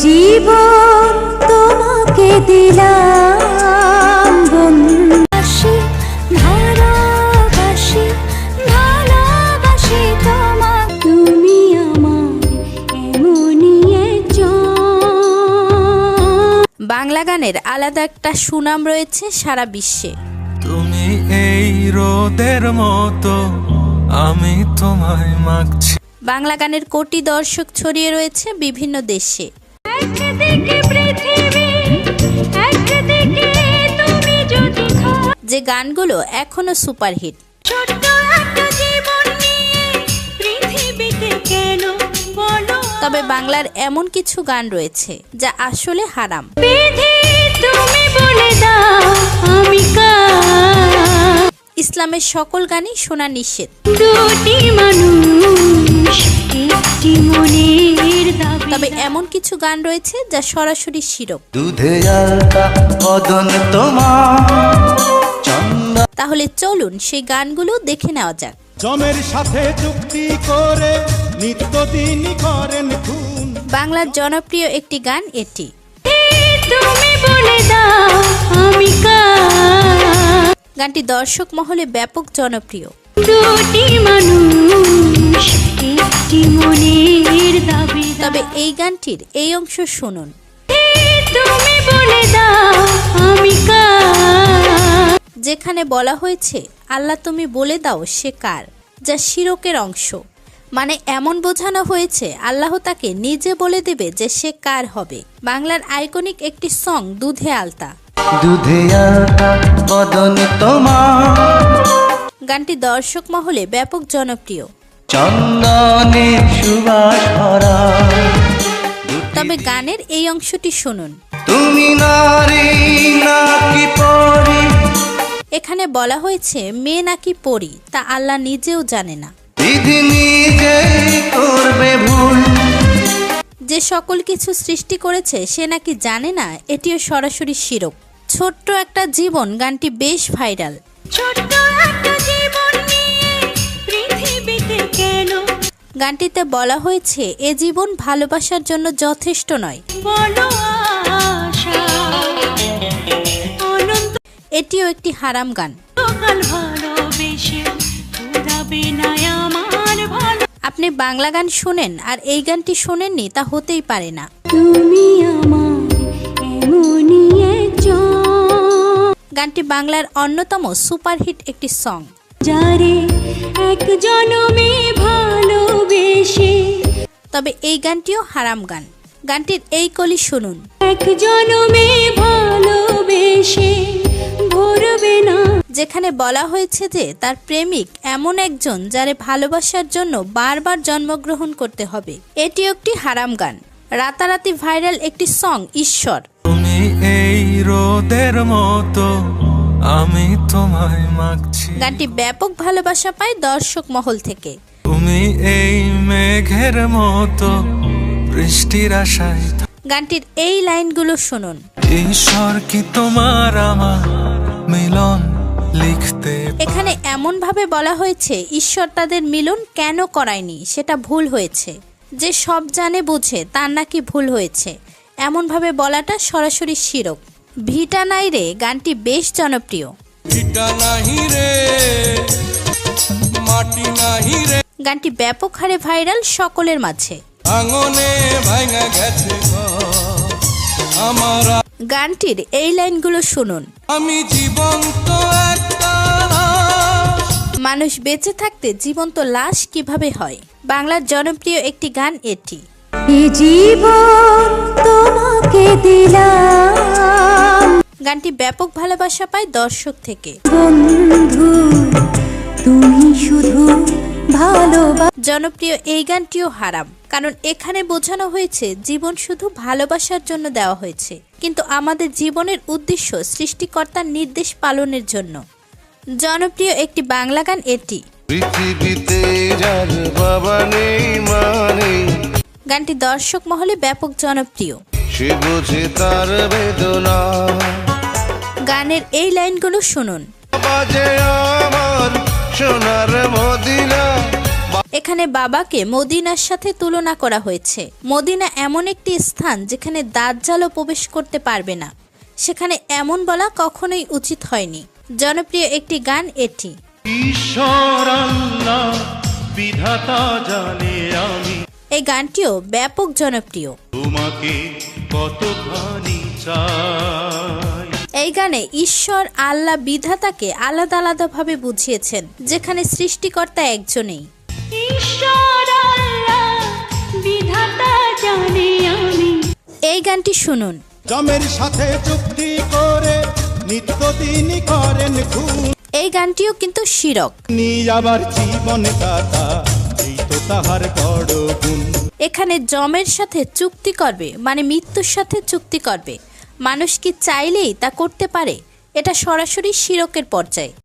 জীবন তোমাকে দিলাম বন্ধুবাসী, ভালোবাসি ভালোবাসি তোমাকে, তুমি আমার এমনই একজন। বাংলা গানের আলাদা একটা সুনাম রয়েছে সারা বিশ্বে। তুমি এই রোদের মতো, আমি তোমায় মাগছি। বাংলা গানের কোটি দর্শক ছড়িয়ে রয়েছে বিভিন্ন দেশে। যে গানগুলো এখনো সুপারহিট। তবে বাংলার এমন কিছু গান রয়েছে যা আসলে হারাম। ইসলামের সকল গানই শোনা নিষেধ। তবে এমন কিছু গান রয়েছে যা সরাসরি শিরক। তাহলে চলুন সেই গানগুলো দেখে নেওয়া যাক। জমের সাথে চুক্তি করে নিত্যদিনই করেন খুন। বাংলার জনপ্রিয় একটি গান এটি। গানটি দর্শক মহলে ব্যাপক জনপ্রিয়। তবে এই গানটির এই অংশ শুনুন। যেখানে বলা হয়েছে আল্লাহ তুমি বলে দাও সে কার, যা শিরকের অংশ। মানে এমন বোঝানো হয়েছে আল্লাহ তাকে নিজে বলে দেবে যে সে কার হবে। বাংলার আইকনিক একটি সং দুধে আলতা। গানটি দর্শক মহলে ব্যাপক জনপ্রিয়। তবে গানের এই অংশটি শুনুন। এখানে বলা হয়েছে মেয়ে নাকি পরী তা আল্লাহ নিজেও জানে না। যে সকল কিছু সৃষ্টি করেছে সে নাকি জানে না, এটিও সরাসরি শিরক। ছোট্ট একটা জীবন গানটি বেশ ভাইরাল। গানটিতে বলা হয়েছে এ জীবন ভালোবাসার জন্য যথেষ্ট নয়। এটিও একটি হারাম গান। আপনি বাংলা গান শোনেন আর এই গানটি শোনেননি, তা হতেই পারে না। তুমি আমার এমনই একজন। গানটি বাংলার অন্যতম সুপারহিট একটি সং। যারে এক জনমে ভালোবেসে। তবে এই গানটিও হারাম গান। গানটির এই কলি শুনুন। এক জনমে ভালোবেসে ভরবে না। যেখানে বলা হয়েছে যে তার প্রেমিক এমন একজন যারে ভালোবাসার জন্য বারবার জন্মগ্রহণ করতে হবে, এটি একটি হারাম গান। রাতারাতি ভাইরাল একটি সং ঈশ্বর। তুমি এই রোদের মতো, আমি তোমায় মাগছি। গানটি ব্যাপক ভালোবাসা পায় দর্শক মহল থেকে। তুমি এই মেঘের মতো, বৃষ্টির আশায়। গানটির এই লাইনগুলো শুনুন। ঈশ্বর কি তোমার আমার মিলন লিখতে। এখানে এমন ভাবে বলা হয়েছে ঈশ্বর তাদের মিলন কেন করায়নি, সেটা ভুল হয়েছে। যে সব জানে বুঝে তার নাকি ভুল হয়েছে, এমন ভাবে বলাটা সরাসরি শিরক। ভিটা নাই রে গানটি বেশ জনপ্রিয়। গানটি ব্যাপক হারে ভাইরাল সকলের মাঝে। গানটির এই লাইনগুলো শুনুন। আমি জীবন্ত একটা মানুষ বেঁচে থাকতে জীবন্ত লাশ কিভাবে হয়। বাংলার জনপ্রিয় একটি গান এটি। এ জীবন তোমাকে দিলাম। গানটি ব্যাপক ভালোবাসা পায় দর্শক থেকে। বন্ধু তুমি শুধু ভালোবাসা। জনপ্রিয় এই গানটিও হারাম, কারণ এখানে বোঝানো হয়েছে জীবন শুধু ভালোবাসার জন্য দেওয়া হয়েছে, কিন্তু আমাদের জীবনের উদ্দেশ্য সৃষ্টিকর্তার নির্দেশ পালনের জন্য। জনপ্রিয় একটি বাংলা গান এটি। গানটি দর্শক মহলে ব্যাপক জনপ্রিয়। গানের এই লাইনগুলো শুনুন। এখানে বাবাকে মদিনার সাথে তুলনা করা হয়েছে। মদিনা এমন একটি স্থান যেখানে দাজ্জালও প্রবেশ করতে পারবে না। সেখানে এমন বলা কখনোই উচিত হয়নি। জনপ্রিয় একটি গান এটি। ঈশ্বর আল্লাহ বিধাতা জানে আমি এই গানটিও ব্যাপক জনপ্রিয়। তোমাকে কতখানি চাই। এই গানে ঈশ্বর আল্লাহ বিধাতাকে আলাদা আলাদাভাবে বুঝিয়েছেন, যেখানে সৃষ্টিকর্তা একজনেই। ঈশ্বর আল্লাহ বিধাতা জানে আমি। এই গানটি শুনুন। জমের সাথে চুক্তি করে নিত্যদিনই করেন খুন, এই গানটিও কিন্তু শিরক। আবার জীবন দাতা এই তো তাহার বড় গুণ। এখানে জমের সাথে চুক্তি করবে মানে মৃত্যুর সাথে চুক্তি করবে। মানুষ কি চাইলেই তা করতে পারে? এটা সরাসরি শিরকের পর্যায়ে।